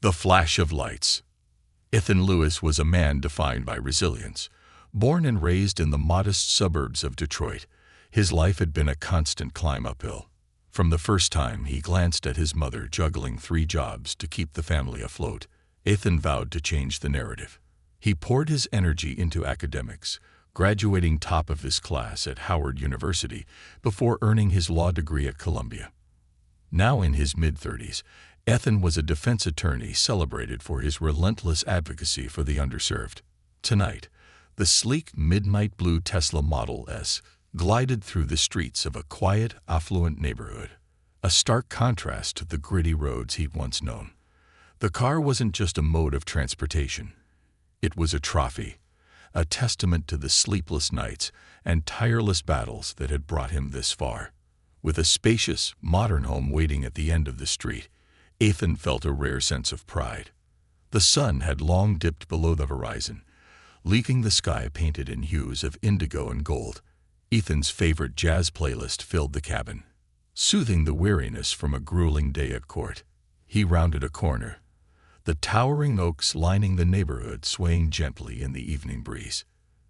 The flash of lights. Ethan Lewis was a man defined by resilience. Born and raised in the modest suburbs of Detroit, his life had been a constant climb uphill. From the first time he glanced at his mother juggling 3 jobs to keep the family afloat, Ethan vowed to change the narrative. He poured his energy into academics, graduating top of his class at Howard University before earning his law degree at Columbia. Now in his mid-30s, Ethan was a defense attorney celebrated for his relentless advocacy for the underserved. Tonight, the sleek midnight blue Tesla Model S glided through the streets of a quiet, affluent neighborhood, a stark contrast to the gritty roads he'd once known. The car wasn't just a mode of transportation. It was a trophy, a testament to the sleepless nights and tireless battles that had brought him this far. With a spacious, modern home waiting at the end of the street, Ethan felt a rare sense of pride. The sun had long dipped below the horizon, leaving the sky painted in hues of indigo and gold. Ethan's favorite jazz playlist filled the cabin, soothing the weariness from a grueling day at court. He rounded a corner, the towering oaks lining the neighborhood swaying gently in the evening breeze.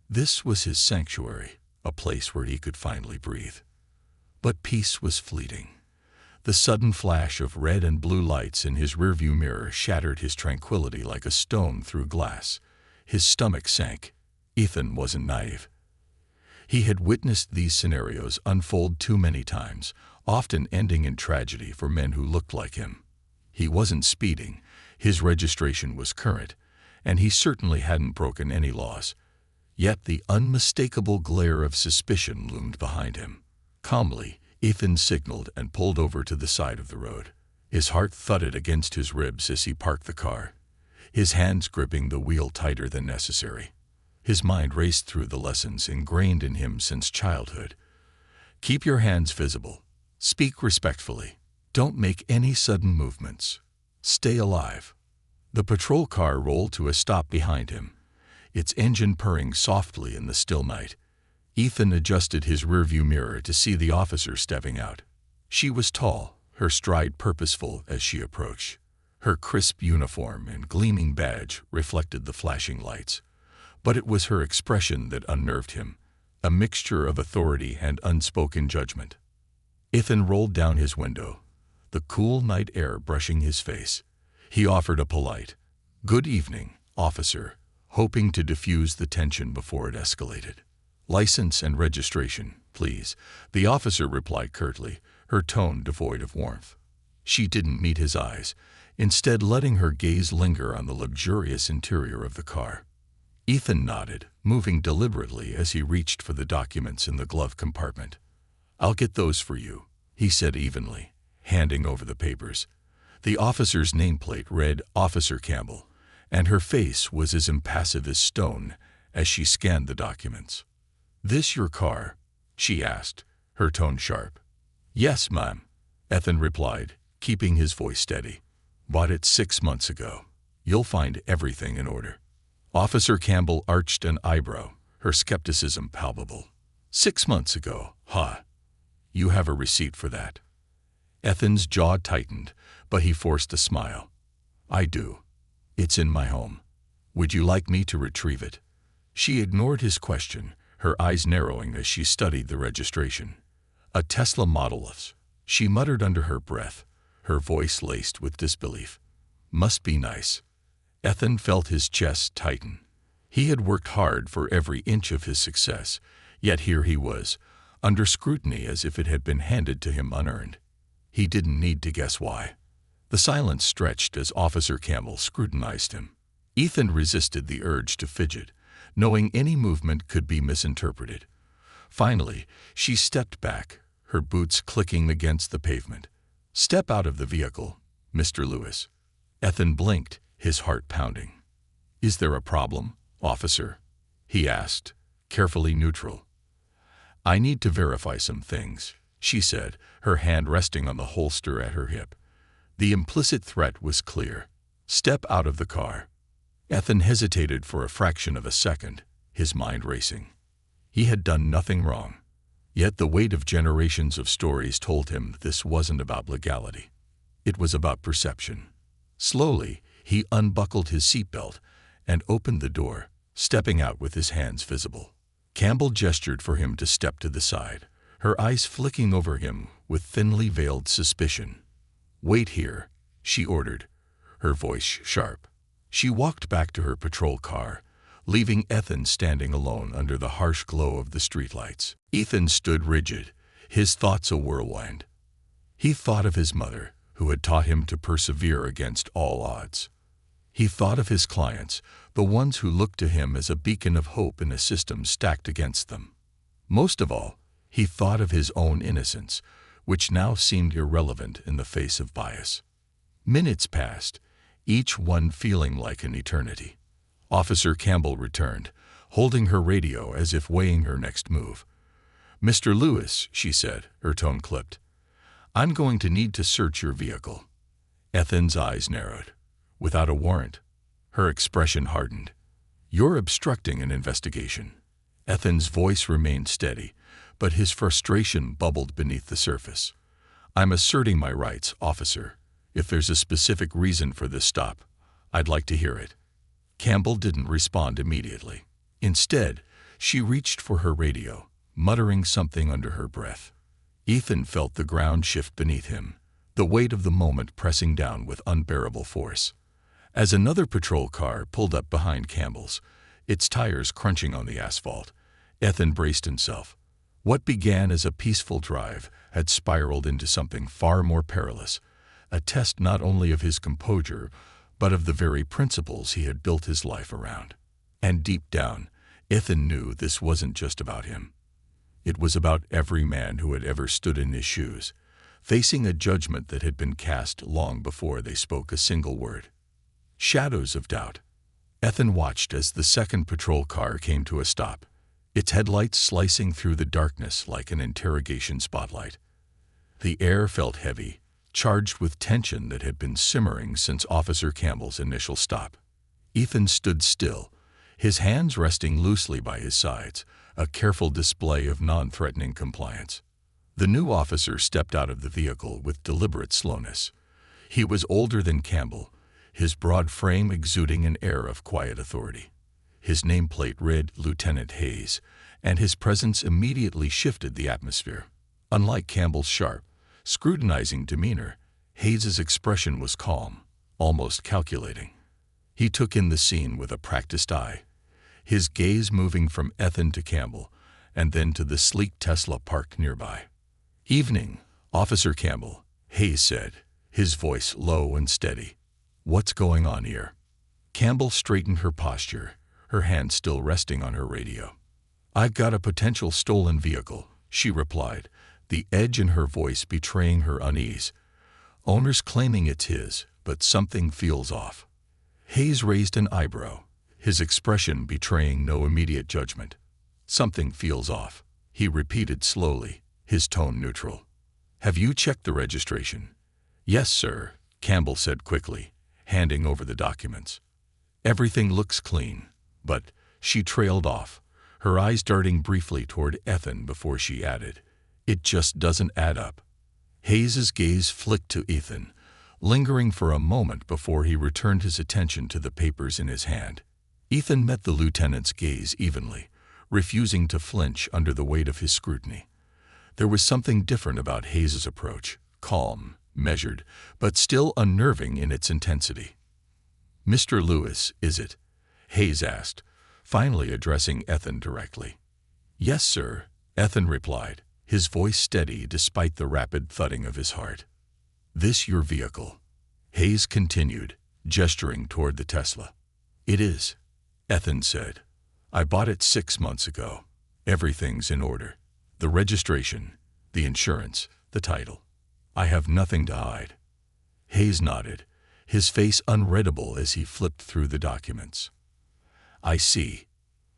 This was his sanctuary, a place where he could finally breathe. But peace was fleeting. The sudden flash of red and blue lights in his rearview mirror shattered his tranquility like a stone through glass. His stomach sank. Ethan wasn't naive. He had witnessed these scenarios unfold too many times, often ending in tragedy for men who looked like him. He wasn't speeding, his registration was current, and he certainly hadn't broken any laws. Yet the unmistakable glare of suspicion loomed behind him. Calmly, Ethan signaled and pulled over to the side of the road. His heart thudded against his ribs as he parked the car, his hands gripping the wheel tighter than necessary. His mind raced through the lessons ingrained in him since childhood. Keep your hands visible. Speak respectfully. Don't make any sudden movements. Stay alive. The patrol car rolled to a stop behind him, its engine purring softly in the still night. Ethan adjusted his rearview mirror to see the officer stepping out. She was tall, her stride purposeful as she approached. Her crisp uniform and gleaming badge reflected the flashing lights. But it was her expression that unnerved him, a mixture of authority and unspoken judgment. Ethan rolled down his window, the cool night air brushing his face. He offered a polite, "Good evening, officer," hoping to diffuse the tension before it escalated. "License and registration, please," the officer replied curtly, her tone devoid of warmth. She didn't meet his eyes, instead letting her gaze linger on the luxurious interior of the car. Ethan nodded, moving deliberately as he reached for the documents in the glove compartment. "I'll get those for you," he said evenly, handing over the papers. The officer's nameplate read Officer Campbell, and her face was as impassive as stone as she scanned the documents. "This your car?" she asked, her tone sharp. "Yes, ma'am," Ethan replied, keeping his voice steady. "Bought it 6 months ago. You'll find everything in order." Officer Campbell arched an eyebrow, her skepticism palpable. 6 months ago, huh? You have a receipt for that?" Ethan's jaw tightened, but he forced a smile. "I do. It's in my home. Would you like me to retrieve it?" She ignored his question, her eyes narrowing as she studied the registration. "A Tesla Model S," she muttered under her breath, her voice laced with disbelief. "Must be nice." Ethan felt his chest tighten. He had worked hard for every inch of his success, yet here he was, under scrutiny as if it had been handed to him unearned. He didn't need to guess why. The silence stretched as Officer Campbell scrutinized him. Ethan resisted the urge to fidget, knowing any movement could be misinterpreted. Finally, she stepped back, her boots clicking against the pavement. "Step out of the vehicle, Mr. Lewis." Ethan blinked, his heart pounding. "Is there a problem, officer?" he asked, carefully neutral. "I need to verify some things," she said, her hand resting on the holster at her hip. The implicit threat was clear. "Step out of the car." Ethan hesitated for a fraction of a second, his mind racing. He had done nothing wrong, yet the weight of generations of stories told him this wasn't about legality. It was about perception. Slowly, He unbuckled his seatbelt and opened the door, stepping out with his hands visible. Campbell gestured for him to step to the side, her eyes flicking over him with thinly veiled suspicion. "Wait here," she ordered, her voice sharp. She walked back to her patrol car, leaving Ethan standing alone under the harsh glow of the streetlights. Ethan stood rigid, his thoughts a whirlwind. He thought of his mother, who had taught him to persevere against all odds. He thought of his clients, the ones who looked to him as a beacon of hope in a system stacked against them. Most of all, he thought of his own innocence, which now seemed irrelevant in the face of bias. Minutes passed, each one feeling like an eternity. Officer Campbell returned, holding her radio as if weighing her next move. "Mr. Lewis," she said, her tone clipped, "I'm going to need to search your vehicle." Ethan's eyes narrowed. "Without a warrant?" Her expression hardened. "You're obstructing an investigation." Ethan's voice remained steady, but his frustration bubbled beneath the surface. "I'm asserting my rights, officer. If there's a specific reason for this stop, I'd like to hear it." Campbell didn't respond immediately. Instead, she reached for her radio, muttering something under her breath. Ethan felt the ground shift beneath him, the weight of the moment pressing down with unbearable force. As another patrol car pulled up behind Campbell's, its tires crunching on the asphalt, Ethan braced himself. What began as a peaceful drive had spiraled into something far more perilous, a test not only of his composure, but of the very principles he had built his life around. And deep down, Ethan knew this wasn't just about him. It was about every man who had ever stood in his shoes, facing a judgment that had been cast long before they spoke a single word. Shadows of doubt. Ethan watched as the second patrol car came to a stop, its headlights slicing through the darkness like an interrogation spotlight. The air felt heavy, charged with tension that had been simmering since Officer Campbell's initial stop. Ethan stood still, his hands resting loosely by his sides, a careful display of non-threatening compliance. The new officer stepped out of the vehicle with deliberate slowness. He was older than Campbell, his broad frame exuding an air of quiet authority. His nameplate read Lieutenant Hayes, and his presence immediately shifted the atmosphere. Unlike Campbell's sharp, scrutinizing demeanor, Hayes's expression was calm, almost calculating. He took in the scene with a practiced eye, his gaze moving from Ethan to Campbell, and then to the sleek Tesla parked nearby. "Evening, Officer Campbell," Hayes said, his voice low and steady. "What's going on here?" Campbell straightened her posture, her hand still resting on her radio. "I've got a potential stolen vehicle," she replied, the edge in her voice betraying her unease. "Owner's claiming it's his, but something feels off." Hayes raised an eyebrow, his expression betraying no immediate judgment. "Something feels off," he repeated slowly, his tone neutral. "Have you checked the registration?" "Yes, sir," Campbell said quickly, handing over the documents. "Everything looks clean, but," she trailed off, her eyes darting briefly toward Ethan before she added, "it just doesn't add up." Hayes's gaze flicked to Ethan, lingering for a moment before he returned his attention to the papers in his hand. Ethan met the lieutenant's gaze evenly, refusing to flinch under the weight of his scrutiny. There was something different about Hayes's approach, calm, measured, but still unnerving in its intensity. "Mr. Lewis, is it?" Hayes asked, finally addressing Ethan directly. "Yes, sir," Ethan replied, his voice steady despite the rapid thudding of his heart. "This your vehicle?" Hayes continued, gesturing toward the Tesla. "It is," Ethan said. "I bought it 6 months ago. Everything's in order. The registration, the insurance, the title. I have nothing to hide." Hayes nodded, his face unreadable as he flipped through the documents. "I see."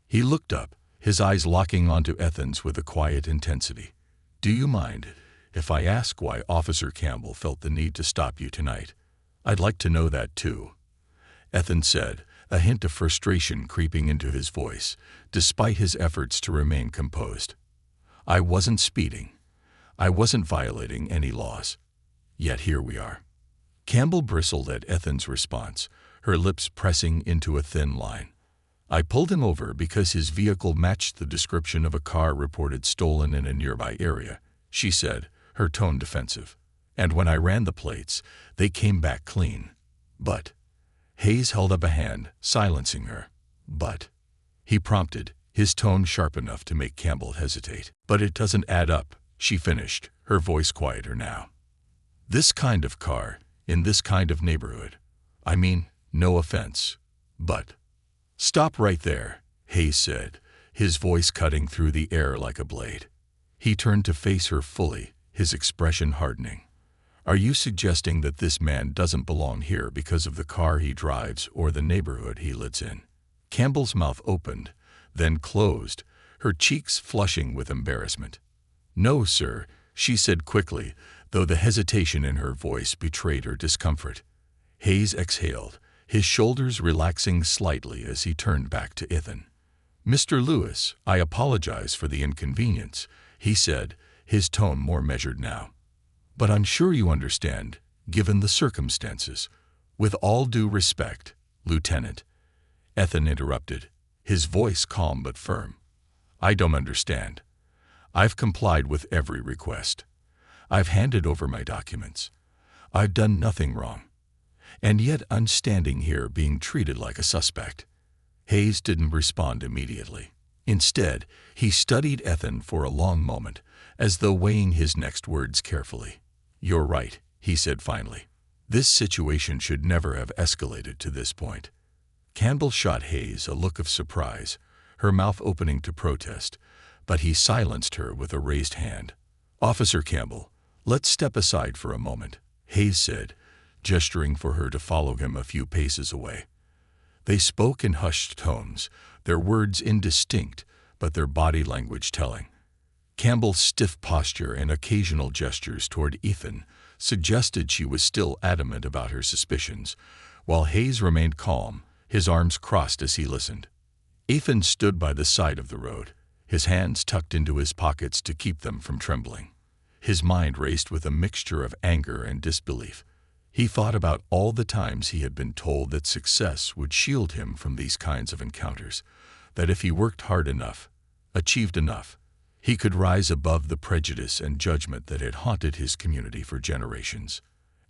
He looked up, his eyes locking onto Ethan's with a quiet intensity. "Do you mind if I ask why Officer Campbell felt the need to stop you tonight? I'd like to know that too," Ethan said, a hint of frustration creeping into his voice, despite his efforts to remain composed. "I wasn't speeding. I wasn't violating any laws. Yet here we are." Campbell bristled at Ethan's response, her lips pressing into a thin line. "I pulled him over because his vehicle matched the description of a car reported stolen in a nearby area," she said, her tone defensive. "And when I ran the plates, they came back clean." "But—" Hayes held up a hand, silencing her. "But—" he prompted, his tone sharp enough to make Campbell hesitate. "But it doesn't add up," she finished, her voice quieter now. "This kind of car, in this kind of neighborhood. I mean, no offense, but—" "Stop right there," Hayes said, his voice cutting through the air like a blade. He turned to face her fully, his expression hardening. "Are you suggesting that this man doesn't belong here because of the car he drives or the neighborhood he lives in?" Campbell's mouth opened, then closed, her cheeks flushing with embarrassment. "No, sir," she said quickly, though the hesitation in her voice betrayed her discomfort. Hayes exhaled, his shoulders relaxing slightly as he turned back to Ethan. "Mr. Lewis, I apologize for the inconvenience," he said, his tone more measured now. "But I'm sure you understand, given the circumstances." "With all due respect, Lieutenant," Ethan interrupted, his voice calm but firm. "I don't understand. I've complied with every request. I've handed over my documents. I've done nothing wrong. And yet I'm standing here being treated like a suspect." Hayes didn't respond immediately. Instead, he studied Ethan for a long moment, as though weighing his next words carefully. "You're right," he said finally. "This situation should never have escalated to this point." Campbell shot Hayes a look of surprise, her mouth opening to protest, but he silenced her with a raised hand. "Officer Campbell, let's step aside for a moment," Hayes said, gesturing for her to follow him a few paces away. They spoke in hushed tones, their words indistinct, but their body language telling. Campbell's stiff posture and occasional gestures toward Ethan suggested she was still adamant about her suspicions, while Hayes remained calm, his arms crossed as he listened. Ethan stood by the side of the road, his hands tucked into his pockets to keep them from trembling. His mind raced with a mixture of anger and disbelief. He thought about all the times he had been told that success would shield him from these kinds of encounters, that if he worked hard enough, achieved enough, he could rise above the prejudice and judgment that had haunted his community for generations.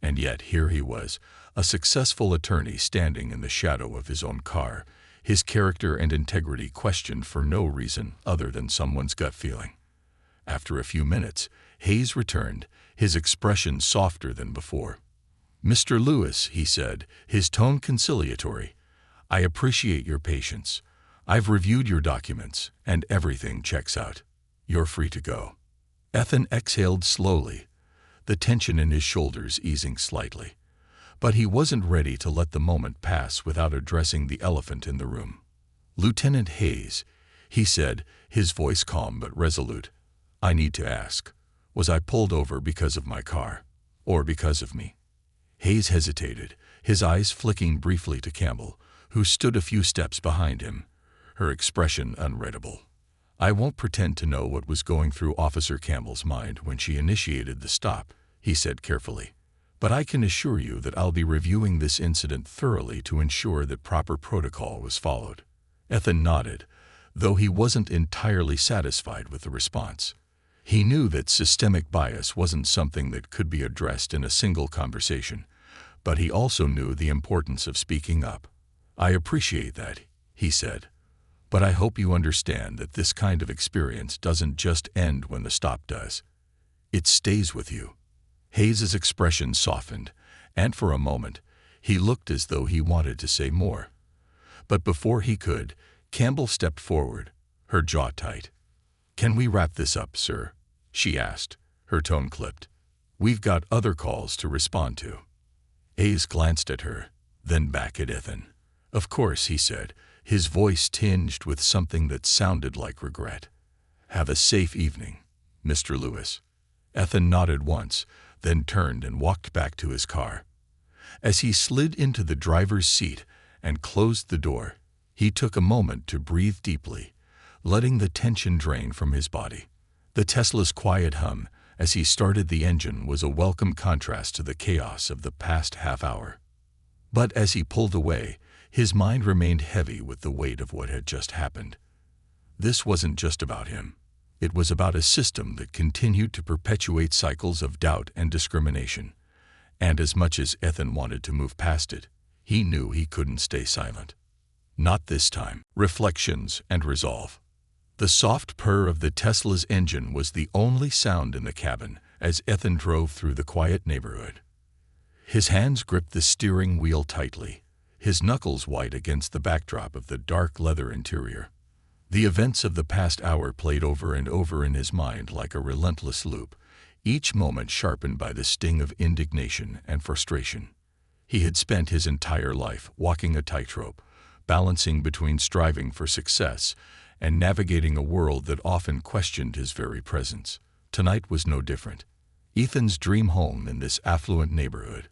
And yet here he was, a successful attorney standing in the shadow of his own car, his character and integrity questioned for no reason other than someone's gut feeling. After a few minutes, Hayes returned, his expression softer than before. "Mr. Lewis," he said, his tone conciliatory, "I appreciate your patience. I've reviewed your documents, and everything checks out. You're free to go." Ethan exhaled slowly, the tension in his shoulders easing slightly. But he wasn't ready to let the moment pass without addressing the elephant in the room. "Lieutenant Hayes," he said, his voice calm but resolute, "I need to ask, was I pulled over because of my car, or because of me?" Hayes hesitated, his eyes flicking briefly to Campbell, who stood a few steps behind him, her expression unreadable. "I won't pretend to know what was going through Officer Campbell's mind when she initiated the stop," he said carefully. "But I can assure you that I'll be reviewing this incident thoroughly to ensure that proper protocol was followed." Ethan nodded, though he wasn't entirely satisfied with the response. He knew that systemic bias wasn't something that could be addressed in a single conversation, but he also knew the importance of speaking up. "I appreciate that," he said, "but I hope you understand that this kind of experience doesn't just end when the stop does. It stays with you." Hayes's expression softened, and for a moment, he looked as though he wanted to say more. But before he could, Campbell stepped forward, her jaw tight. "Can we wrap this up, sir?" she asked, her tone clipped. "We've got other calls to respond to." Hayes glanced at her, then back at Ethan. "Of course," he said, his voice tinged with something that sounded like regret. "Have a safe evening, Mr. Lewis." Ethan nodded once, then turned and walked back to his car. As he slid into the driver's seat and closed the door, he took a moment to breathe deeply, letting the tension drain from his body. The Tesla's quiet hum as he started the engine was a welcome contrast to the chaos of the past half hour. But as he pulled away, his mind remained heavy with the weight of what had just happened. This wasn't just about him. It was about a system that continued to perpetuate cycles of doubt and discrimination. And as much as Ethan wanted to move past it, he knew he couldn't stay silent. Not this time. Reflections and resolve. The soft purr of the Tesla's engine was the only sound in the cabin as Ethan drove through the quiet neighborhood. His hands gripped the steering wheel tightly, his knuckles white against the backdrop of the dark leather interior. The events of the past hour played over and over in his mind like a relentless loop, each moment sharpened by the sting of indignation and frustration. He had spent his entire life walking a tightrope, balancing between striving for success and navigating a world that often questioned his very presence. Tonight was no different. Ethan's dream home in this affluent neighborhood,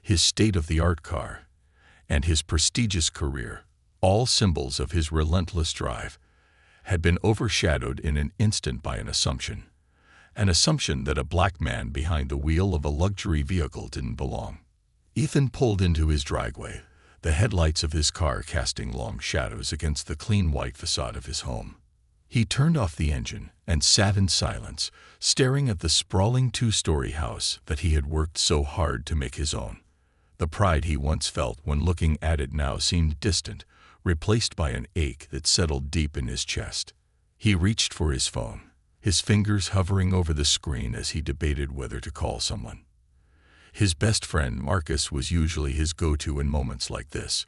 his state-of-the-art car, and his prestigious career, all symbols of his relentless drive, had been overshadowed in an instant by an assumption that a black man behind the wheel of a luxury vehicle didn't belong. Ethan pulled into his driveway, the headlights of his car casting long shadows against the clean white facade of his home. He turned off the engine and sat in silence, staring at the sprawling two-story house that he had worked so hard to make his own. The pride he once felt when looking at it now seemed distant, replaced by an ache that settled deep in his chest. He reached for his phone, his fingers hovering over the screen as he debated whether to call someone. His best friend Marcus was usually his go-to in moments like this,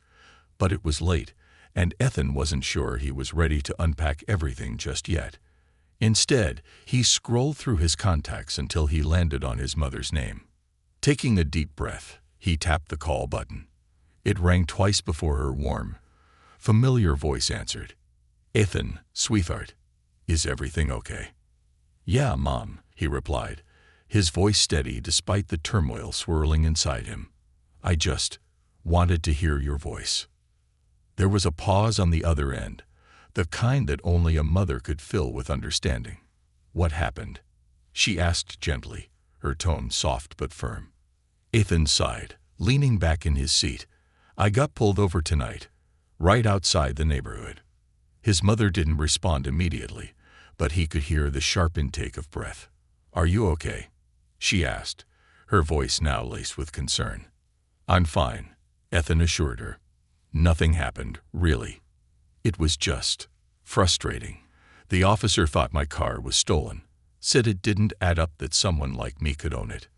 but it was late, and Ethan wasn't sure he was ready to unpack everything just yet. Instead, he scrolled through his contacts until he landed on his mother's name. Taking a deep breath, he tapped the call button. It rang twice before her warm, familiar voice answered. "Ethan, sweetheart, is everything okay?" "Yeah, Mom," he replied, his voice steady despite the turmoil swirling inside him. "I just wanted to hear your voice." There was a pause on the other end, the kind that only a mother could fill with understanding. "What happened?" she asked gently, her tone soft but firm. Ethan sighed, leaning back in his seat. "I got pulled over tonight, right outside the neighborhood." His mother didn't respond immediately, but he could hear the sharp intake of breath. "Are you okay?" she asked, her voice now laced with concern. "I'm fine," Ethan assured her. "Nothing happened, really. It was just frustrating. The officer thought my car was stolen, said it didn't add up that someone like me could own it."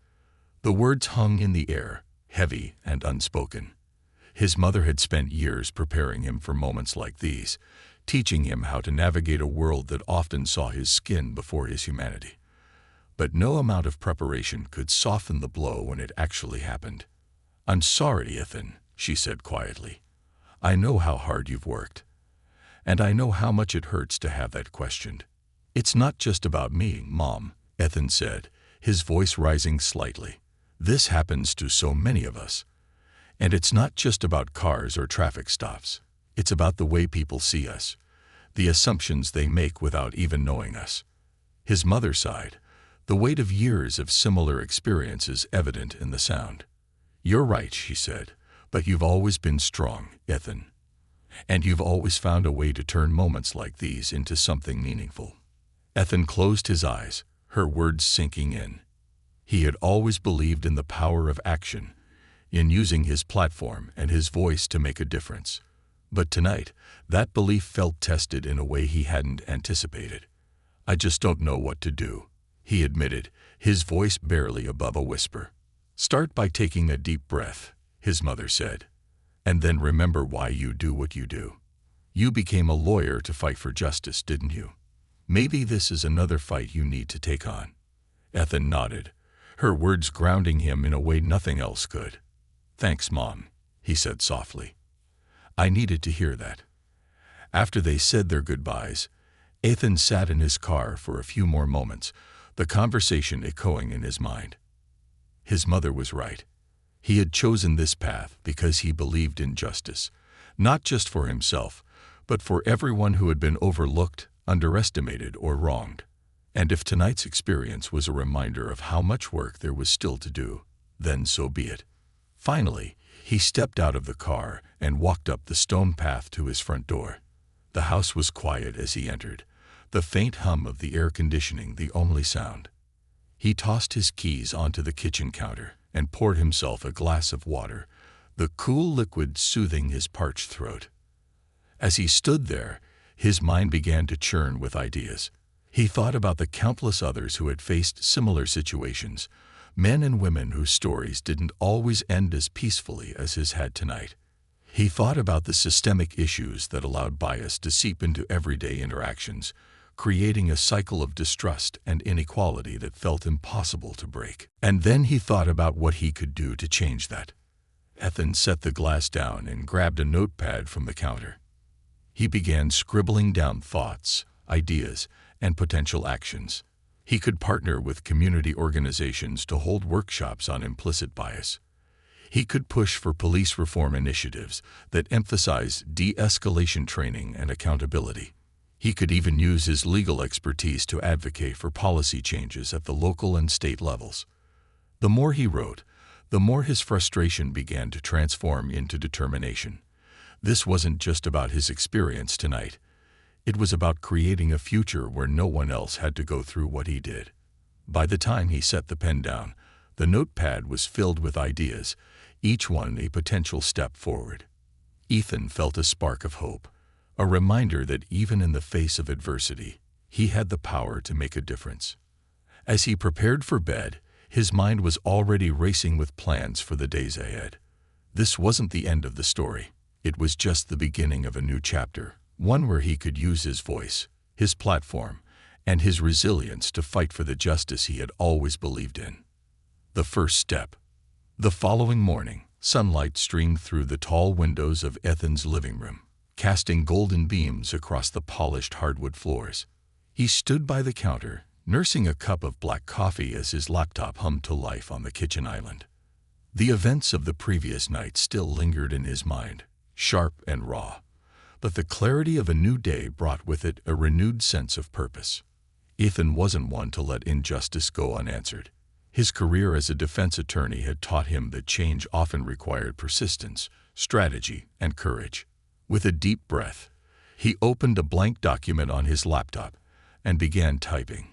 The words hung in the air, heavy and unspoken. His mother had spent years preparing him for moments like these, teaching him how to navigate a world that often saw his skin before his humanity. But no amount of preparation could soften the blow when it actually happened. "I'm sorry, Ethan," she said quietly. "I know how hard you've worked. And I know how much it hurts to have that questioned." "It's not just about me, Mom," Ethan said, his voice rising slightly. "This happens to so many of us. And it's not just about cars or traffic stops. It's about the way people see us, the assumptions they make without even knowing us." His mother sighed, the weight of years of similar experiences evident in the sound. "You're right," she said, "but you've always been strong, Ethan. And you've always found a way to turn moments like these into something meaningful." Ethan closed his eyes, her words sinking in. He had always believed in the power of action, in using his platform and his voice to make a difference. But tonight, that belief felt tested in a way he hadn't anticipated. "I just don't know what to do," he admitted, his voice barely above a whisper. "Start by taking a deep breath," his mother said. "And then remember why you do what you do. You became a lawyer to fight for justice, didn't you? Maybe this is another fight you need to take on." Ethan nodded, her words grounding him in a way nothing else could. "Thanks, Mom," he said softly. "I needed to hear that." After they said their goodbyes, Ethan sat in his car for a few more moments, the conversation echoing in his mind. His mother was right. He had chosen this path because he believed in justice, not just for himself, but for everyone who had been overlooked, underestimated, or wronged. And if tonight's experience was a reminder of how much work there was still to do, then so be it. Finally, He stepped out of the car and walked up the stone path to his front door. The house was quiet as he entered, the faint hum of the air conditioning the only sound. He tossed his keys onto the kitchen counter and poured himself a glass of water, the cool liquid soothing his parched throat. As he stood there, his mind began to churn with ideas. He thought about the countless others who had faced similar situations, men and women whose stories didn't always end as peacefully as his had tonight. He thought about the systemic issues that allowed bias to seep into everyday interactions, creating a cycle of distrust and inequality that felt impossible to break. And then he thought about what he could do to change that. Ethan set the glass down and grabbed a notepad from the counter. He began scribbling down thoughts, ideas, and potential actions. He could partner with community organizations to hold workshops on implicit bias. He could push for police reform initiatives that emphasize de-escalation training and accountability. He could even use his legal expertise to advocate for policy changes at the local and state levels. The more he wrote, the more his frustration began to transform into determination. This wasn't just about his experience tonight. It was about creating a future where no one else had to go through what he did. By the time he set the pen down, the notepad was filled with ideas, each one a potential step forward. Ethan felt a spark of hope, a reminder that even in the face of adversity, he had the power to make a difference. As he prepared for bed, his mind was already racing with plans for the days ahead. This wasn't the end of the story. It was just the beginning of a new chapter, one where he could use his voice, his platform, and his resilience to fight for the justice he had always believed in. The first step. The following morning, sunlight streamed through the tall windows of Ethan's living room, casting golden beams across the polished hardwood floors. He stood by the counter, nursing a cup of black coffee as his laptop hummed to life on the kitchen island. The events of the previous night still lingered in his mind, sharp and raw, but the clarity of a new day brought with it a renewed sense of purpose. Ethan wasn't one to let injustice go unanswered. His career as a defense attorney had taught him that change often required persistence, strategy, and courage. With a deep breath, he opened a blank document on his laptop and began typing.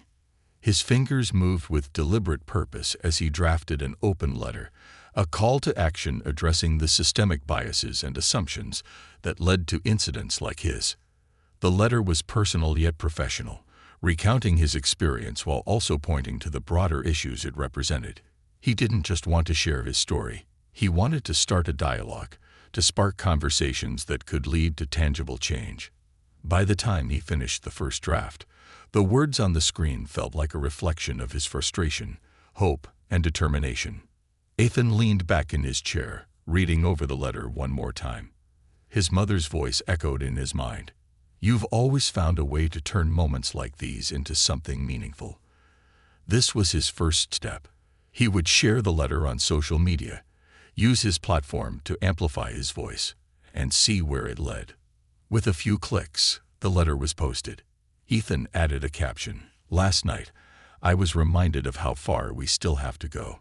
His fingers moved with deliberate purpose as he drafted an open letter, a call to action addressing the systemic biases and assumptions that led to incidents like his. The letter was personal yet professional, recounting his experience while also pointing to the broader issues it represented. He didn't just want to share his story. He wanted to start a dialogue, to spark conversations that could lead to tangible change. By the time he finished the first draft, the words on the screen felt like a reflection of his frustration, hope, and determination. Ethan leaned back in his chair, reading over the letter one more time. His mother's voice echoed in his mind. "You've always found a way to turn moments like these into something meaningful." This was his first step. He would share the letter on social media, use his platform to amplify his voice, and see where it led. With a few clicks, the letter was posted. Ethan added a caption. "Last night, I was reminded of how far we still have to go.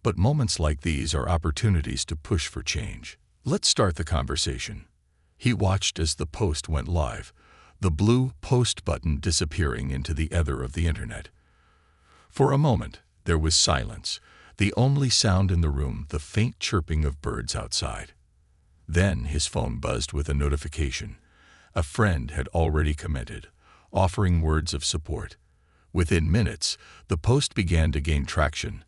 But moments like these are opportunities to push for change. Let's start the conversation." He watched as the post went live, the blue post button disappearing into the ether of the internet. For a moment, there was silence, the only sound in the room the faint chirping of birds outside. Then his phone buzzed with a notification. A friend had already commented, offering words of support. Within minutes, the post began to gain traction,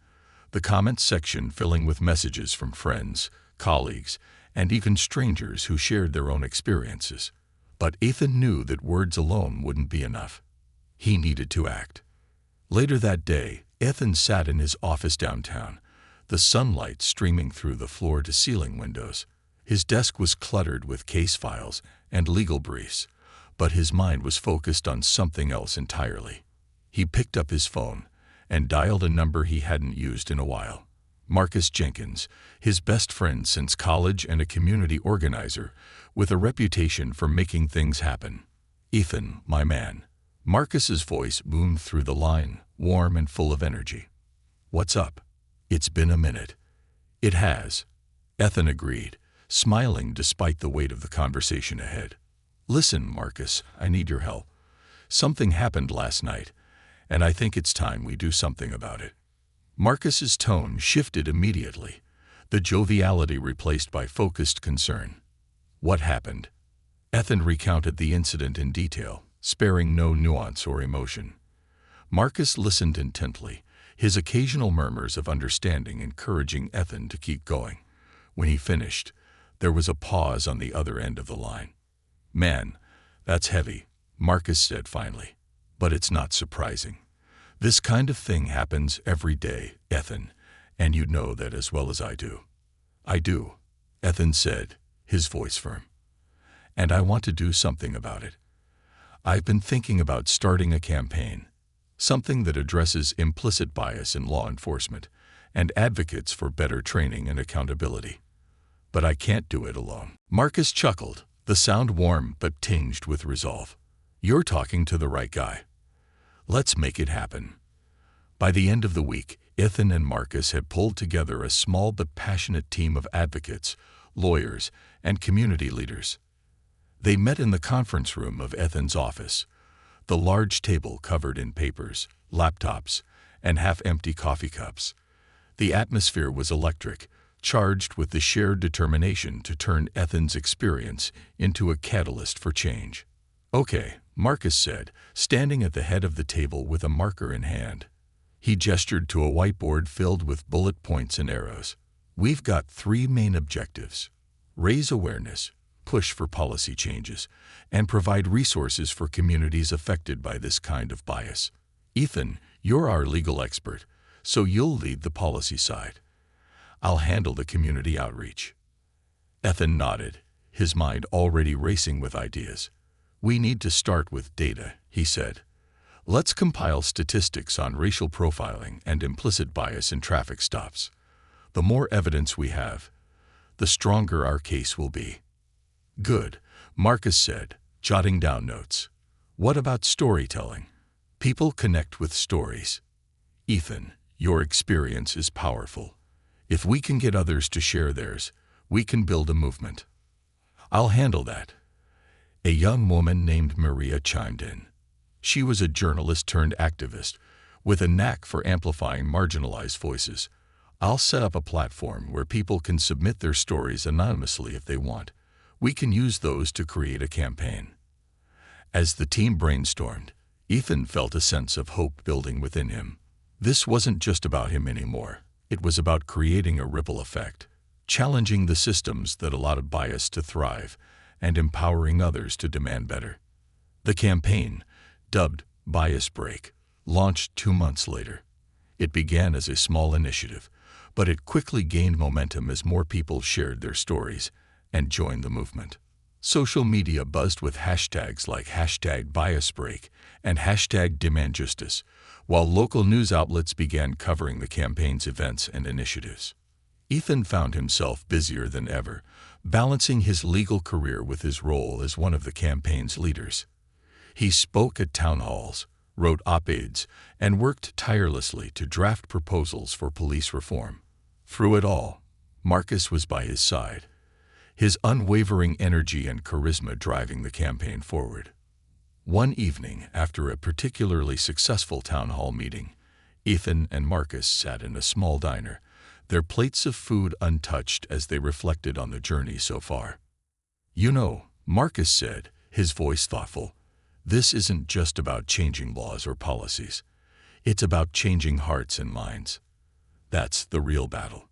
the comments section filling with messages from friends, colleagues, and even strangers who shared their own experiences. But Ethan knew that words alone wouldn't be enough. He needed to act. Later that day, Ethan sat in his office downtown, the sunlight streaming through the floor-to-ceiling windows. His desk was cluttered with case files and legal briefs, but his mind was focused on something else entirely. He picked up his phone and dialed a number he hadn't used in a while. Marcus Jenkins, his best friend since college and a community organizer, with a reputation for making things happen. "Ethan, my man." Marcus's voice boomed through the line, warm and full of energy. "What's up? It's been a minute." "It has. Ethan agreed, smiling despite the weight of the conversation ahead. Listen, Marcus, I need your help. Something happened last night, and I think it's time we do something about it. Marcus's tone shifted immediately, the joviality replaced by focused concern. What happened? Ethan recounted the incident in detail, sparing no nuance or emotion. Marcus listened intently, his occasional murmurs of understanding encouraging Ethan to keep going. When he finished, there was a pause on the other end of the line. Man, that's heavy, Marcus said finally. But it's not surprising. This kind of thing happens every day, Ethan, and you know that as well as I do. I do, Ethan said, his voice firm. And I want to do something about it. I've been thinking about starting a campaign, something that addresses implicit bias in law enforcement and advocates for better training and accountability. But I can't do it alone. Marcus chuckled, the sound warm but tinged with resolve. You're talking to the right guy. Let's make it happen. By the end of the week, Ethan and Marcus had pulled together a small but passionate team of advocates, lawyers, and community leaders. They met in the conference room of Ethan's office, the large table covered in papers, laptops, and half-empty coffee cups. The atmosphere was electric, charged with the shared determination to turn Ethan's experience into a catalyst for change. Okay, Marcus said, standing at the head of the table with a marker in hand. He gestured to a whiteboard filled with bullet points and arrows. We've got 3 main objectives: raise awareness, push for policy changes, and provide resources for communities affected by this kind of bias. Ethan, you're our legal expert, so you'll lead the policy side. I'll handle the community outreach. Ethan nodded, his mind already racing with ideas. We need to start with data, he said. Let's compile statistics on racial profiling and implicit bias in traffic stops. The more evidence we have, the stronger our case will be. Good, Marcus said, jotting down notes. What about storytelling? People connect with stories. Ethan, your experience is powerful. If we can get others to share theirs, we can build a movement. I'll handle that. A young woman named Maria chimed in. She was a journalist turned activist, with a knack for amplifying marginalized voices. I'll set up a platform where people can submit their stories anonymously if they want. We can use those to create a campaign. As the team brainstormed, Ethan felt a sense of hope building within him. This wasn't just about him anymore. It was about creating a ripple effect, challenging the systems that allowed bias to thrive, and empowering others to demand better. The campaign, dubbed Bias Break, launched 2 months later. It began as a small initiative, but it quickly gained momentum as more people shared their stories and joined the movement. Social media buzzed with hashtags like #BiasBreak and #DemandJustice, while local news outlets began covering the campaign's events and initiatives. Ethan found himself busier than ever, balancing his legal career with his role as one of the campaign's leaders. He spoke at town halls, wrote op-eds, and worked tirelessly to draft proposals for police reform. Through it all, Marcus was by his side, his unwavering energy and charisma driving the campaign forward. One evening, after a particularly successful town hall meeting, Ethan and Marcus sat in a small diner, their plates of food untouched as they reflected on the journey so far. You know, Marcus said, his voice thoughtful, this isn't just about changing laws or policies. It's about changing hearts and minds. That's the real battle.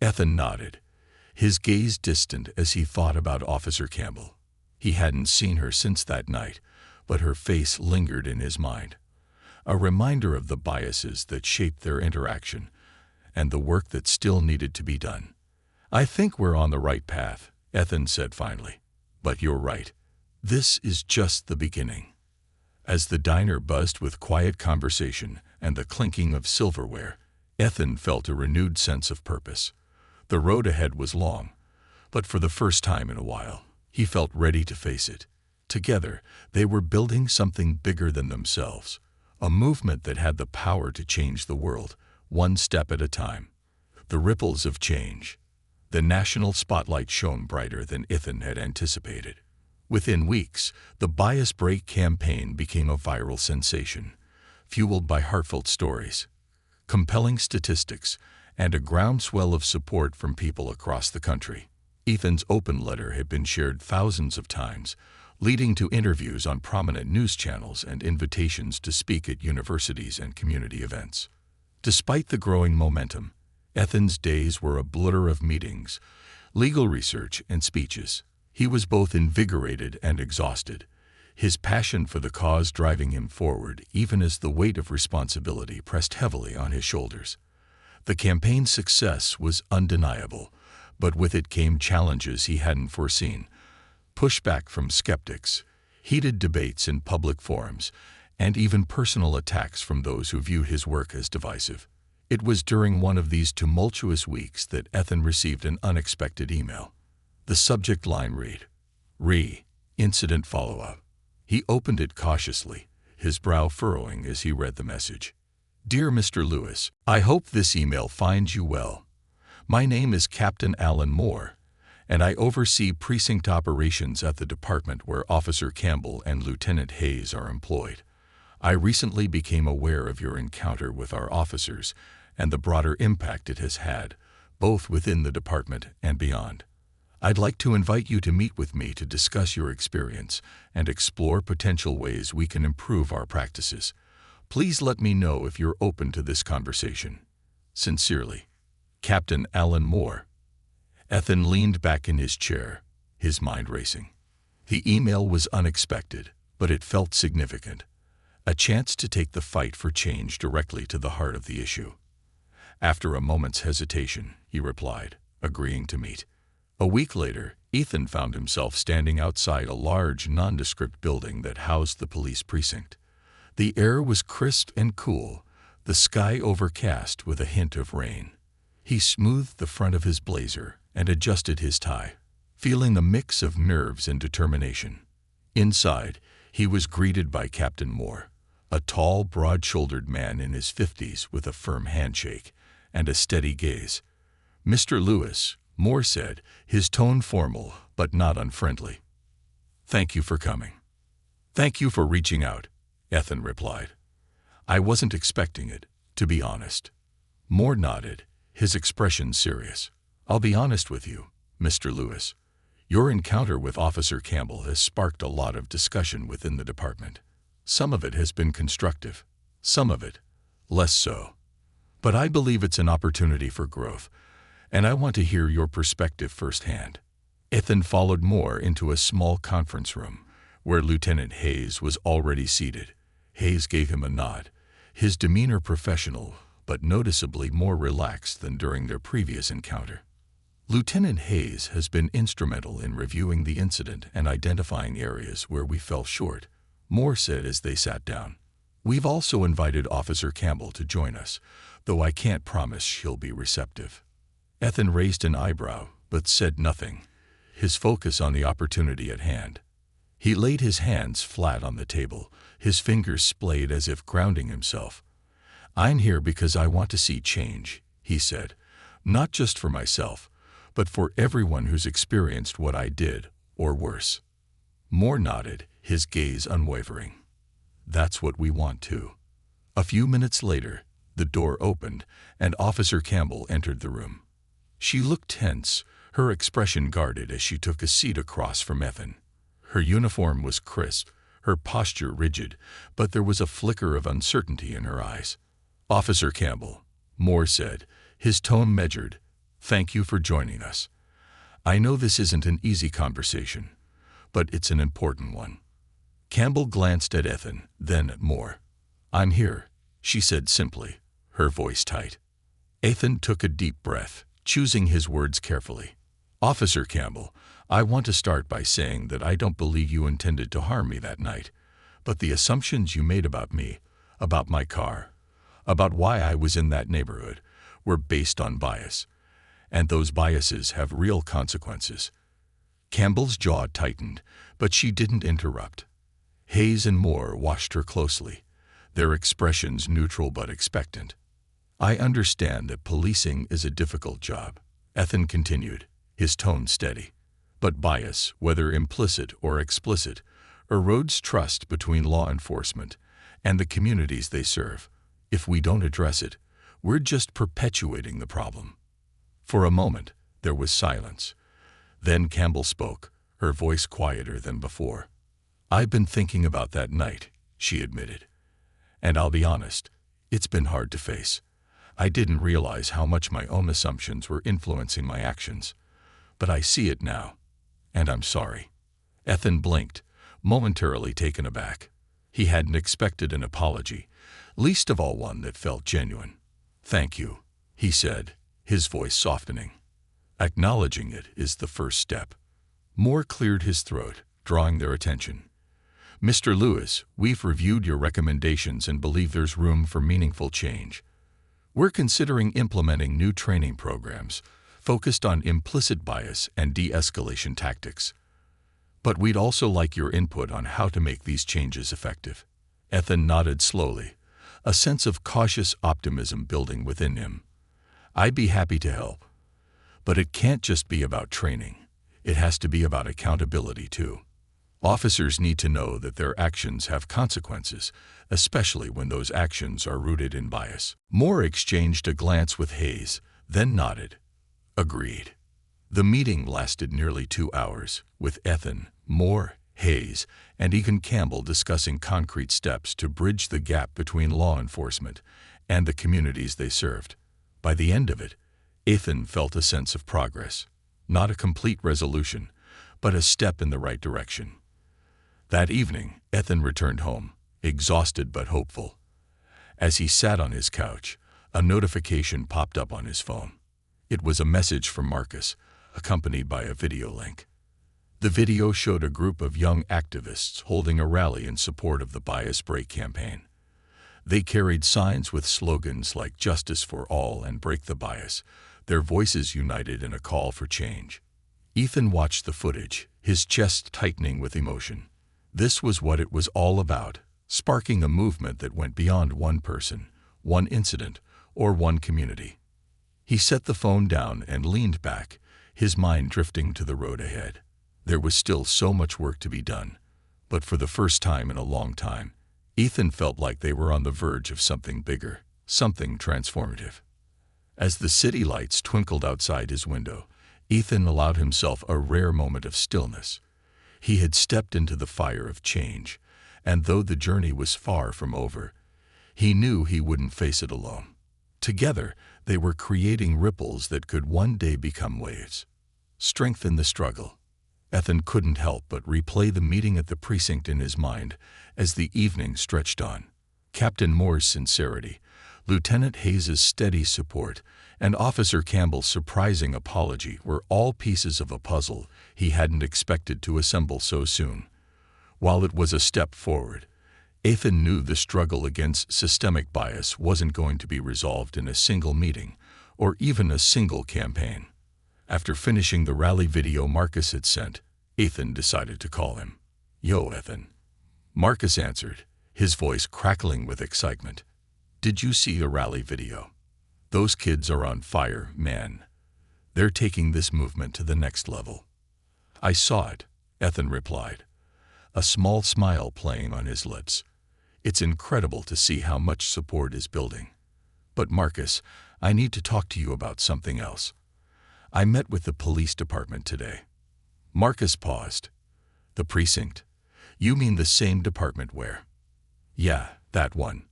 Ethan nodded, his gaze distant as he thought about Officer Campbell. He hadn't seen her since that night, but her face lingered in his mind, a reminder of the biases that shaped their interaction and the work that still needed to be done. I think we're on the right path, Ethan said finally. But you're right. This is just the beginning. As the diner buzzed with quiet conversation and the clinking of silverware, Ethan felt a renewed sense of purpose. The road ahead was long, but for the first time in a while, he felt ready to face it. Together, they were building something bigger than themselves, a movement that had the power to change the world, one step at a time. The ripples of change. The national spotlight shone brighter than Ethan had anticipated. Within weeks, the Bias Break campaign became a viral sensation, fueled by heartfelt stories, compelling statistics, and a groundswell of support from people across the country. Ethan's open letter had been shared thousands of times, leading to interviews on prominent news channels and invitations to speak at universities and community events. Despite the growing momentum, Ethan's days were a blur of meetings, legal research, and speeches. He was both invigorated and exhausted, his passion for the cause driving him forward even as the weight of responsibility pressed heavily on his shoulders. The campaign's success was undeniable, but with it came challenges he hadn't foreseen: pushback from skeptics, heated debates in public forums, and even personal attacks from those who viewed his work as divisive. It was during one of these tumultuous weeks that Ethan received an unexpected email. The subject line read, "Incident follow-up." He opened it cautiously, his brow furrowing as he read the message. "Dear Mr. Lewis, I hope this email finds you well. My name is Captain Alan Moore, and I oversee precinct operations at the department where Officer Campbell and Lieutenant Hayes are employed. I recently became aware of your encounter with our officers and the broader impact it has had, both within the department and beyond. I'd like to invite you to meet with me to discuss your experience and explore potential ways we can improve our practices. Please let me know if you're open to this conversation. Sincerely, Captain Alan Moore." Ethan leaned back in his chair, his mind racing. The email was unexpected, but it felt significant. A chance to take the fight for change directly to the heart of the issue. After a moment's hesitation, he replied, agreeing to meet. A week later, Ethan found himself standing outside a large, nondescript building that housed the police precinct. The air was crisp and cool, the sky overcast with a hint of rain. He smoothed the front of his blazer and adjusted his tie, feeling the mix of nerves and determination. Inside, he was greeted by Captain Moore, a tall, broad-shouldered man in his 50s with a firm handshake and a steady gaze. "Mr. Lewis," Moore said, his tone formal but not unfriendly. "Thank you for coming." "Thank you for reaching out," Ethan replied. "I wasn't expecting it, to be honest." Moore nodded, his expression serious. "I'll be honest with you, Mr. Lewis. Your encounter with Officer Campbell has sparked a lot of discussion within the department. Some of it has been constructive, some of it less so. But I believe it's an opportunity for growth, and I want to hear your perspective firsthand." Ethan followed Moore into a small conference room, where Lieutenant Hayes was already seated. Hayes gave him a nod, his demeanor professional, but noticeably more relaxed than during their previous encounter. "Lieutenant Hayes has been instrumental in reviewing the incident and identifying areas where we fell short," Moore said as they sat down. "We've also invited Officer Campbell to join us, though I can't promise he'll be receptive." Ethan raised an eyebrow, but said nothing, his focus on the opportunity at hand. He laid his hands flat on the table, his fingers splayed as if grounding himself. "I'm here because I want to see change," he said, "not just for myself, but for everyone who's experienced what I did, or worse." Moore nodded, his gaze unwavering. "That's what we want too." A few minutes later, the door opened, and Officer Campbell entered the room. She looked tense, her expression guarded as she took a seat across from Ethan. Her uniform was crisp, her posture rigid, but there was a flicker of uncertainty in her eyes. "Officer Campbell," Moore said, his tone measured, "thank you for joining us. I know this isn't an easy conversation, but it's an important one." Campbell glanced at Ethan, then at Moore. "I'm here," she said simply, her voice tight. Ethan took a deep breath, choosing his words carefully. "Officer Campbell, I want to start by saying that I don't believe you intended to harm me that night, but the assumptions you made about me, about my car, about why I was in that neighborhood, were based on bias, and those biases have real consequences." Campbell's jaw tightened, but she didn't interrupt. Hayes and Moore watched her closely, their expressions neutral but expectant. "I understand that policing is a difficult job," Ethan continued, his tone steady. But bias, whether implicit or explicit, erodes trust between law enforcement and the communities they serve. If we don't address it, we're just perpetuating the problem. For a moment, there was silence. Then Campbell spoke, her voice quieter than before. "I've been thinking about that night," she admitted. "And I'll be honest, it's been hard to face. I didn't realize how much my own assumptions were influencing my actions. But I see it now, and I'm sorry." Ethan blinked, momentarily taken aback. He hadn't expected an apology, least of all one that felt genuine. "Thank you," he said, his voice softening. "Acknowledging it is the first step." Moore cleared his throat, drawing their attention. "Mr. Lewis, we've reviewed your recommendations and believe there's room for meaningful change. We're considering implementing new training programs focused on implicit bias and de-escalation tactics. But we'd also like your input on how to make these changes effective." Ethan nodded slowly, a sense of cautious optimism building within him. "I'd be happy to help. But it can't just be about training. It has to be about accountability, too. Officers need to know that their actions have consequences, especially when those actions are rooted in bias." Moore exchanged a glance with Hayes, then nodded. "Agreed." The meeting lasted nearly 2 hours, with Ethan, Moore, Hayes, and even Campbell discussing concrete steps to bridge the gap between law enforcement and the communities they served. By the end of it, Ethan felt a sense of progress. Not a complete resolution, but a step in the right direction. That evening, Ethan returned home, exhausted but hopeful. As he sat on his couch, a notification popped up on his phone. It was a message from Marcus, accompanied by a video link. The video showed a group of young activists holding a rally in support of the Bias Break campaign. They carried signs with slogans like "Justice for All" and "Break the Bias," their voices united in a call for change. Ethan watched the footage, his chest tightening with emotion. This was what it was all about, sparking a movement that went beyond one person, one incident, or one community. He set the phone down and leaned back, his mind drifting to the road ahead. There was still so much work to be done, but for the first time in a long time, Ethan felt like they were on the verge of something bigger, something transformative. As the city lights twinkled outside his window, Ethan allowed himself a rare moment of stillness. He had stepped into the fire of change, and though the journey was far from over, he knew he wouldn't face it alone. Together, they were creating ripples that could one day become waves. Strength in the struggle. Ethan couldn't help but replay the meeting at the precinct in his mind as the evening stretched on. Captain Moore's sincerity, Lieutenant Hayes' steady support, and Officer Campbell's surprising apology were all pieces of a puzzle he hadn't expected to assemble so soon. While it was a step forward, Ethan knew the struggle against systemic bias wasn't going to be resolved in a single meeting or even a single campaign. After finishing the rally video Marcus had sent, Ethan decided to call him. "Yo, Ethan." Marcus answered, his voice crackling with excitement. "Did you see the rally video? Those kids are on fire, man. They're taking this movement to the next level." "I saw it," Ethan replied, a small smile playing on his lips. "It's incredible to see how much support is building. But Marcus, I need to talk to you about something else. I met with the police department today." Marcus paused. "The precinct? You mean the same department where?" "Yeah, that one,"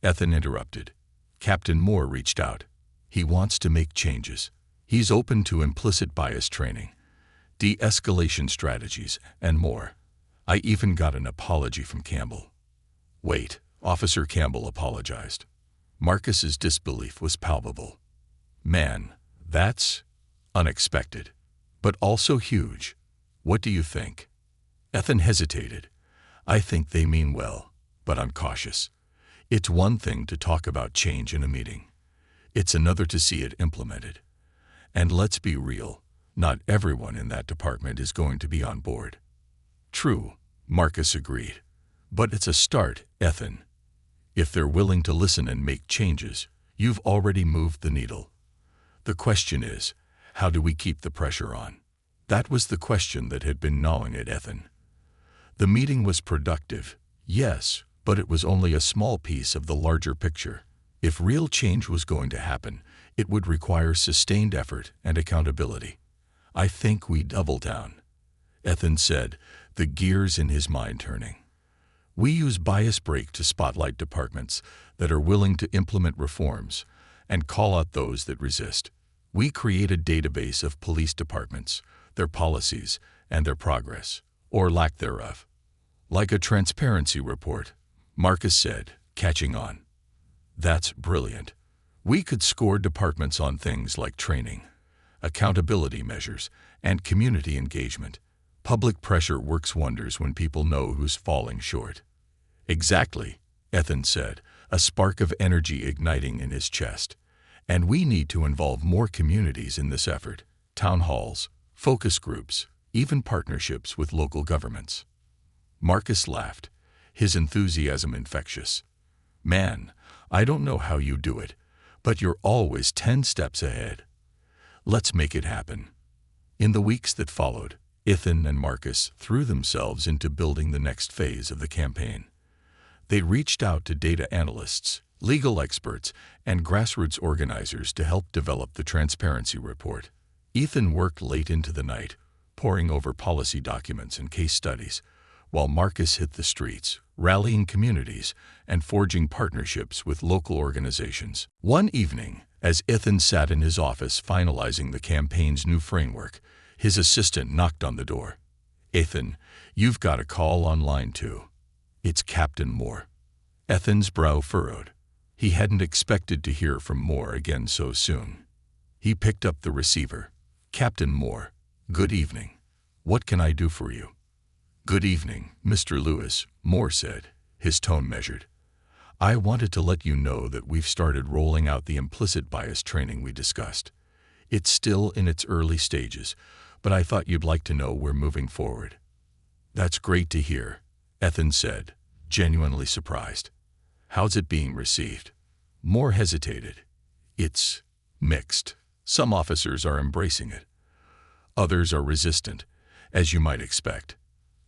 Ethan interrupted. "Captain Moore reached out. He wants to make changes. He's open to implicit bias training, de-escalation strategies, and more. I even got an apology from Campbell." "Wait," Officer Campbell apologized. Marcus's disbelief was palpable. "Man, that's unexpected, but also huge. What do you think?" Ethan hesitated. "I think they mean well, but I'm cautious. It's one thing to talk about change in a meeting. It's another to see it implemented. And let's be real, not everyone in that department is going to be on board." "True," Marcus agreed. "But it's a start, Ethan. If they're willing to listen and make changes, you've already moved the needle. The question is, How do we keep the pressure on? That was the question that had been gnawing at Ethan. The meeting was productive, yes, but it was only a small piece of the larger picture. If real change was going to happen, it would require sustained effort and accountability. I think we double down, Ethan said, the gears in his mind turning. We use bias break to spotlight departments that are willing to implement reforms and call out those that resist. We create a database of police departments, their policies, and their progress, or lack thereof. Like a transparency report, Marcus said, catching on. That's brilliant. We could score departments on things like training, accountability measures, and community engagement. Public pressure works wonders when people know who's falling short. Exactly, Ethan said, a spark of energy igniting in his chest. And we need to involve more communities in this effort. Town halls, focus groups, even partnerships with local governments. Marcus laughed, his enthusiasm infectious. Man, I don't know how you do it, but you're always 10 steps ahead. Let's make it happen. In the weeks that followed, Ethan and Marcus threw themselves into building the next phase of the campaign. They reached out to data analysts, legal experts, and grassroots organizers to help develop the transparency report. Ethan worked late into the night, poring over policy documents and case studies, while Marcus hit the streets, rallying communities and forging partnerships with local organizations. One evening, as Ethan sat in his office finalizing the campaign's new framework, his assistant knocked on the door. Ethan, you've got a call on line 2. It's Captain Moore. Ethan's brow furrowed. He hadn't expected to hear from Moore again so soon. He picked up the receiver. Captain Moore, good evening. What can I do for you? Good evening, Mr. Lewis, Moore said, his tone measured. I wanted to let you know that we've started rolling out the implicit bias training we discussed. It's still in its early stages, but I thought you'd like to know we're moving forward. That's great to hear, Ethan said, genuinely surprised. How's it being received? Moore hesitated. It's mixed. Some officers are embracing it. Others are resistant, as you might expect.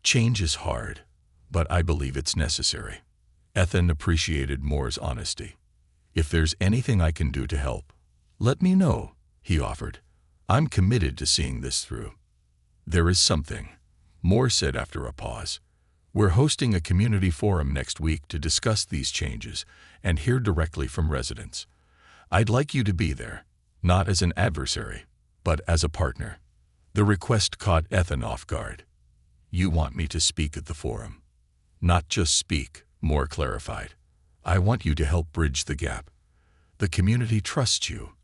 Change is hard, but I believe it's necessary. Ethan appreciated Moore's honesty. If there's anything I can do to help, let me know, he offered. I'm committed to seeing this through. There is something, Moore said after a pause. We're hosting a community forum next week to discuss these changes and hear directly from residents. I'd like you to be there, not as an adversary, but as a partner. The request caught Ethan off guard. You want me to speak at the forum? Not just speak, Moore clarified. I want you to help bridge the gap. The community trusts you,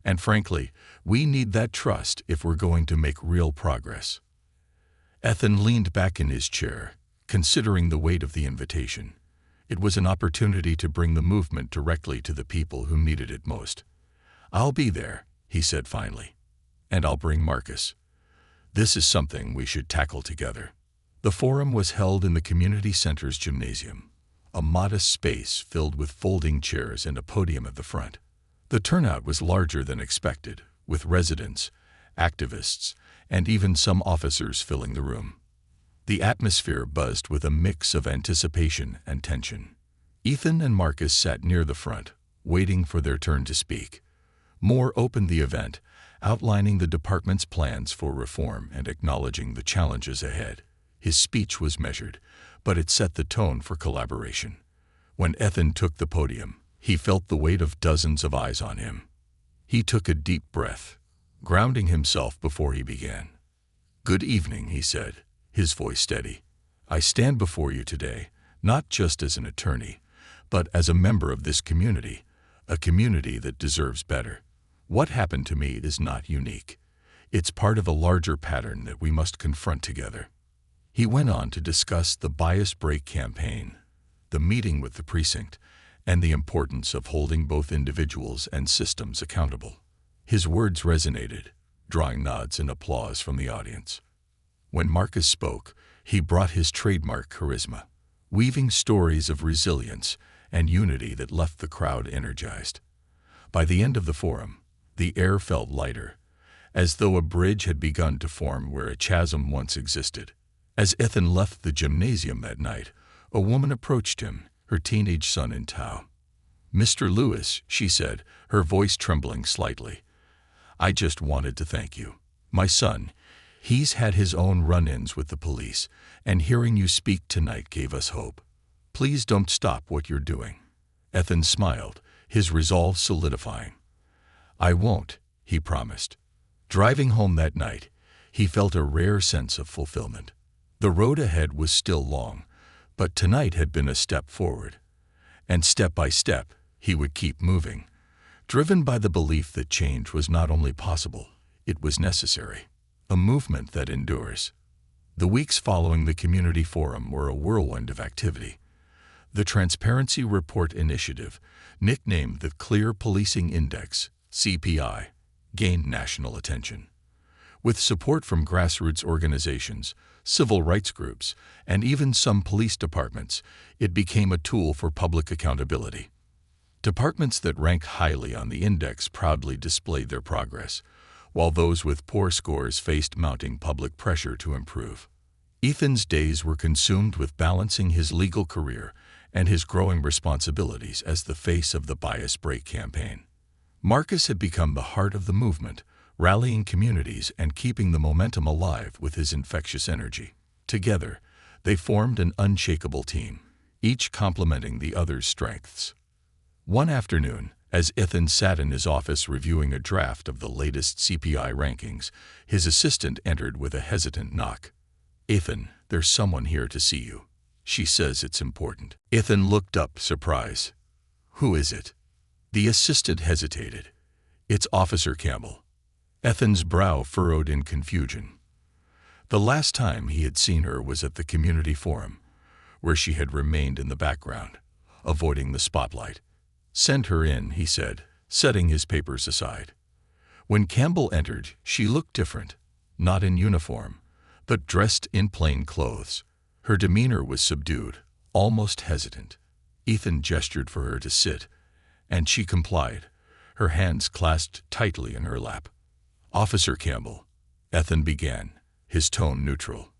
and frankly, we need that trust if we're going to make real progress. Ethan leaned back in his chair, considering the weight of the invitation. It was an opportunity to bring the movement directly to the people who needed it most. I'll be there, he said finally, and I'll bring Marcus. This is something we should tackle together. The forum was held in the community center's gymnasium, a modest space filled with folding chairs and a podium at the front. The turnout was larger than expected, with residents, activists, and even some officers filling the room. The atmosphere buzzed with a mix of anticipation and tension. Ethan and Marcus sat near the front, waiting for their turn to speak. Moore opened the event, outlining the department's plans for reform and acknowledging the challenges ahead. His speech was measured, but it set the tone for collaboration. When Ethan took the podium, he felt the weight of dozens of eyes on him. He took a deep breath, grounding himself before he began. Good evening, he said, his voice steady. I stand before you today, not just as an attorney, but as a member of this community, a community that deserves better. What happened to me is not unique. It's part of a larger pattern that we must confront together. He went on to discuss the bias break campaign, the meeting with the precinct, and the importance of holding both individuals and systems accountable. His words resonated, drawing nods and applause from the audience. When Marcus spoke, he brought his trademark charisma, weaving stories of resilience and unity that left the crowd energized. By the end of the forum, the air felt lighter, as though a bridge had begun to form where a chasm once existed. As Ethan left the gymnasium that night, a woman approached him, her teenage son in tow. "Mr. Lewis," she said, her voice trembling slightly, "I just wanted to thank you. My son, he's had his own run-ins with the police, and hearing you speak tonight gave us hope. Please don't stop what you're doing." Ethan smiled, his resolve solidifying. "I won't," he promised. Driving home that night, he felt a rare sense of fulfillment. The road ahead was still long, but tonight had been a step forward. And step by step, he would keep moving, driven by the belief that change was not only possible, it was necessary, a movement that endures. The weeks following the community forum were a whirlwind of activity. The Transparency Report Initiative, nicknamed the Clear Policing Index, CPI, gained national attention. With support from grassroots organizations, civil rights groups, and even some police departments, it became a tool for public accountability. Departments that rank highly on the index proudly displayed their progress, while those with poor scores faced mounting public pressure to improve. Ethan's days were consumed with balancing his legal career and his growing responsibilities as the face of the Bias Break campaign. Marcus had become the heart of the movement, rallying communities and keeping the momentum alive with his infectious energy. Together, they formed an unshakable team, each complementing the other's strengths. One afternoon, as Ethan sat in his office reviewing a draft of the latest CPI rankings, his assistant entered with a hesitant knock. "Ethan, there's someone here to see you. She says it's important." Ethan looked up, surprised. "Who is it?" The assistant hesitated. "It's Officer Campbell." Ethan's brow furrowed in confusion. The last time he had seen her was at the community forum, where she had remained in the background, avoiding the spotlight. "Send her in," he said, setting his papers aside. When Campbell entered, she looked different, not in uniform, but dressed in plain clothes. Her demeanor was subdued, almost hesitant. Ethan gestured for her to sit, and she complied, her hands clasped tightly in her lap. "Officer Campbell," Ethan began, his tone neutral.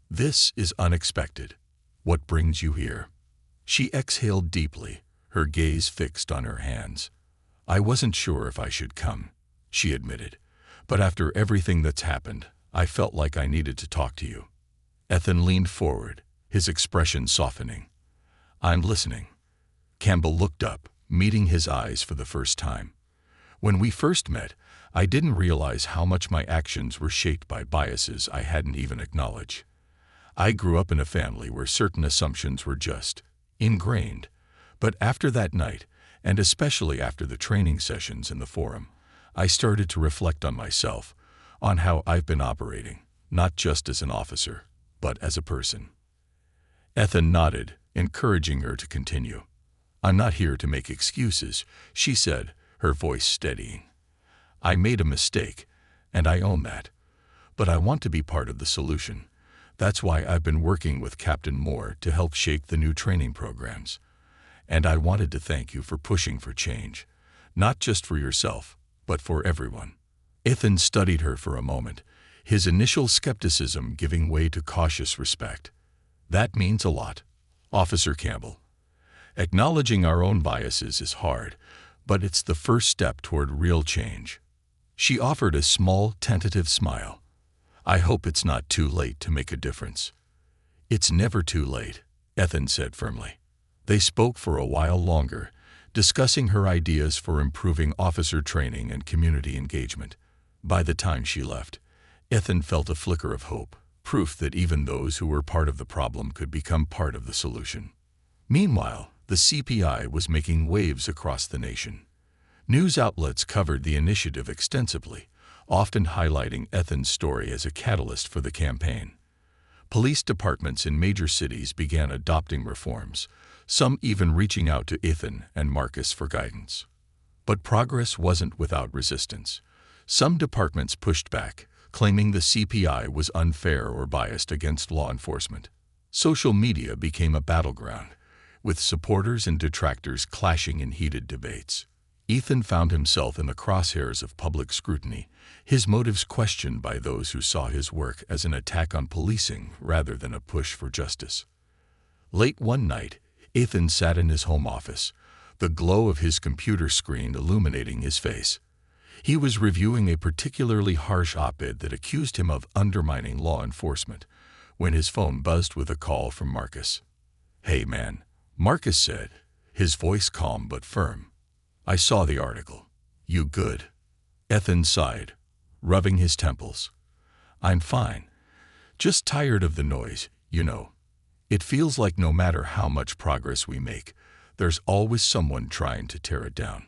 "This is unexpected. What brings you here?" She exhaled deeply, her gaze fixed on her hands. "I wasn't sure if I should come," she admitted, "but after everything that's happened, I felt like I needed to talk to you." Ethan leaned forward, his expression softening. "I'm listening." Campbell looked up, meeting his eyes for the first time. "When we first met, I didn't realize how much my actions were shaped by biases I hadn't even acknowledged. I grew up in a family where certain assumptions were just ingrained. But after that night, and especially after the training sessions in the forum, I started to reflect on myself, on how I've been operating, not just as an officer, but as a person." Ethan nodded, encouraging her to continue. "I'm not here to make excuses," she said, her voice steadying. "I made a mistake, and I own that. But I want to be part of the solution. That's why I've been working with Captain Moore to help shape the new training programs. And I wanted to thank you for pushing for change, not just for yourself, but for everyone." Ethan studied her for a moment, his initial skepticism giving way to cautious respect. "That means a lot, Officer Campbell. Acknowledging our own biases is hard, but it's the first step toward real change." She offered a small, tentative smile. "I hope it's not too late to make a difference." "It's never too late," Ethan said firmly. They spoke for a while longer, discussing her ideas for improving officer training and community engagement. By the time she left, Ethan felt a flicker of hope, proof that even those who were part of the problem could become part of the solution. Meanwhile, the CPI was making waves across the nation. News outlets covered the initiative extensively, often highlighting Ethan's story as a catalyst for the campaign. Police departments in major cities began adopting reforms, some even reaching out to Ethan and Marcus for guidance. But progress wasn't without resistance. Some departments pushed back, claiming the CPI was unfair or biased against law enforcement. Social media became a battleground, with supporters and detractors clashing in heated debates. Ethan found himself in the crosshairs of public scrutiny, his motives questioned by those who saw his work as an attack on policing rather than a push for justice. Late one night, Ethan sat in his home office, the glow of his computer screen illuminating his face. He was reviewing a particularly harsh op-ed that accused him of undermining law enforcement, when his phone buzzed with a call from Marcus. "Hey man," Marcus said, his voice calm but firm. "I saw the article. You good?" Ethan sighed, rubbing his temples. "I'm fine. Just tired of the noise, you know. It feels like no matter how much progress we make, there's always someone trying to tear it down."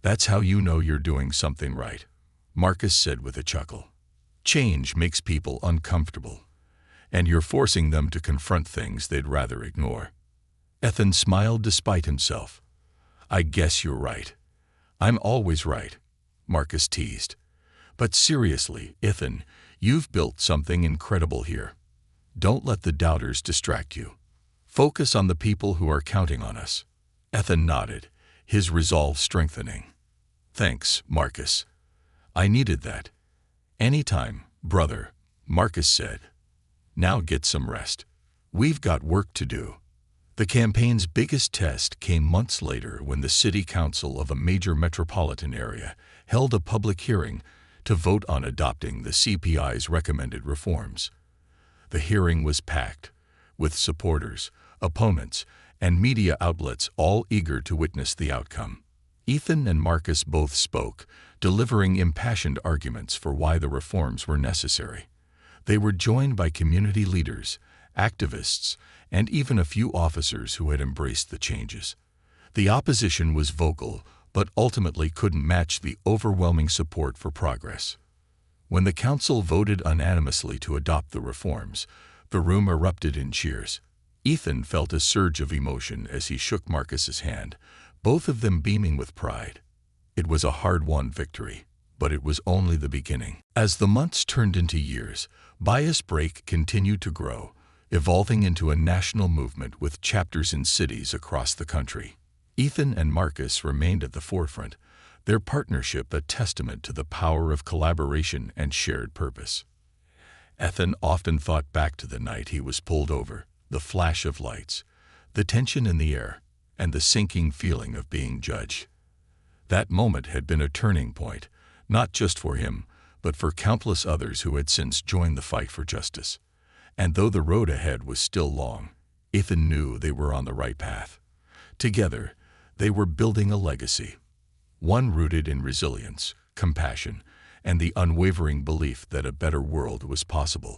"That's how you know you're doing something right," Marcus said with a chuckle. "Change makes people uncomfortable, and you're forcing them to confront things they'd rather ignore." Ethan smiled despite himself. "I guess you're right. I'm always right," Marcus teased. "But seriously, Ethan, you've built something incredible here. Don't let the doubters distract you. Focus on the people who are counting on us." Ethan nodded, his resolve strengthening. "Thanks, Marcus. I needed that." "Anytime, brother," Marcus said. "Now get some rest. We've got work to do." The campaign's biggest test came months later when the city council of a major metropolitan area held a public hearing to vote on adopting the CPI's recommended reforms. The hearing was packed, with supporters, opponents, and media outlets all eager to witness the outcome. Ethan and Marcus both spoke, delivering impassioned arguments for why the reforms were necessary. They were joined by community leaders, activists, and even a few officers who had embraced the changes. The opposition was vocal, but ultimately couldn't match the overwhelming support for progress. When the council voted unanimously to adopt the reforms, the room erupted in cheers. Ethan felt a surge of emotion as he shook Marcus's hand, both of them beaming with pride. It was a hard-won victory, but it was only the beginning. As the months turned into years, Bias Break continued to grow, evolving into a national movement with chapters in cities across the country. Ethan and Marcus remained at the forefront, their partnership a testament to the power of collaboration and shared purpose. Ethan often thought back to the night he was pulled over, the flash of lights, the tension in the air, and the sinking feeling of being judged. That moment had been a turning point, not just for him, but for countless others who had since joined the fight for justice. And though the road ahead was still long, Ethan knew they were on the right path. Together, they were building a legacy, one rooted in resilience, compassion, and the unwavering belief that a better world was possible.